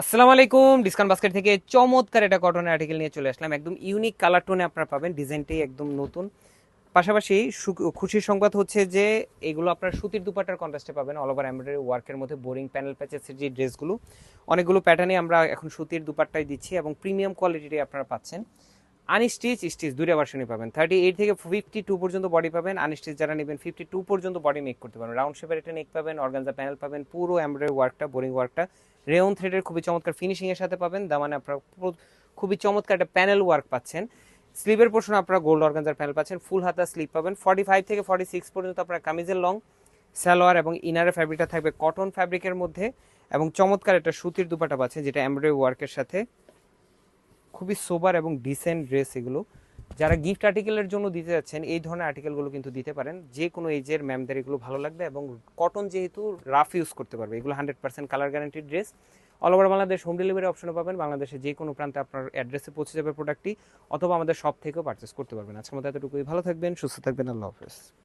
আসসালামু আলাইকুম। Discount basket থেকে চমৎকার একটা কটনের আর্টিকেল নিয়ে চলে আসলাম। একদম ইউনিক কালার টোনে আপনারা পাবেন, ডিজাইনটাই একদম নতুন। পাশাপাশি খুশির সংবাদ হচ্ছে যে এগুলো আপনার সুতির দুপাট্টার কন্ট্রাস্টে পাবেন, অল ওভার এমব্রয়ডারি ওয়ার্কের মধ্যে বোরিং প্যানেল প্যাচেসের যে ড্রেসগুলো, অনেকগুলো প্যাটার্নে আমরা এখন সুতির দুপাট্টায় দিচ্ছি এবং প্রিমিয়াম কোয়ালিটির আপনারা পাচ্ছেন। আনস্টিচ স্টিচ দুইটা ভার্সনই পাবেন, 38 থেকে 52 পর্যন্ত বডি পাবেন। আনস্টিচ যারা নেবেন 52 পর্যন্ত বডি মেক করতে পারবেন। রাউন্ড শেপের এটা নেক পাবেন, অর্গানজা প্যানেল পাবেন, পুরো এমব্রয়ডারি ওয়ার্কটা, বোরিং ওয়ার্কটা রেয়ন থ্রেডের খুবই চমৎকার ফিনিশিং এর সাথে পাবেন। দামানে আপনারা খুবই চমৎকার একটা প্যানেল ওয়ার্ক পাচ্ছেন। স্লিভের পোর্শন আপনারা গোল্ড অর্গানজার প্যানেল পাচ্ছেন, ফুল হাতা স্লিভ পাবেন। 45 থেকে 46 পর্যন্ত আপনারা কামিজের লং, সালোয়ার এবং ইনারের ফ্যাব্রিকটা থাকবে কটন ফ্যাব্রিকের মধ্যে এবং চমৎকার একটা সুতির দুপাটা পাচ্ছেন যেটা এমব্রয়ডারি ওয়ার্কের সাথে। খুবই সোবার এবং ডিসেন্ট ড্রেস এগুলো। যারা গিফট আর্টিকেলের জন্য দিতে যাচ্ছেন এই ধরনের আর্টিকেলগুলো কিন্তু দিতে পারেন, যে কোনো এজের ম্যামদের এগুলো ভালো লাগবে এবং কটন যেহেতু রাফ ইউজ করতে পারবে, এগুলো 100% colour guaranteed dress. All over Bangladesh home delivery অপশনও পাবেন, বাংলাদেশে যে কোনো প্রান্তে আপনার অ্যাড্রেসে পৌঁছে যাবে প্রোডাক্টটি, অথবা আমাদের শপ থেকেও পারচেস করতে পারবেন। আজকের মতো এতটুকুই, ভালো থাকবেন, সুস্থ থাকবেন, আল্লাহ হাফেজ।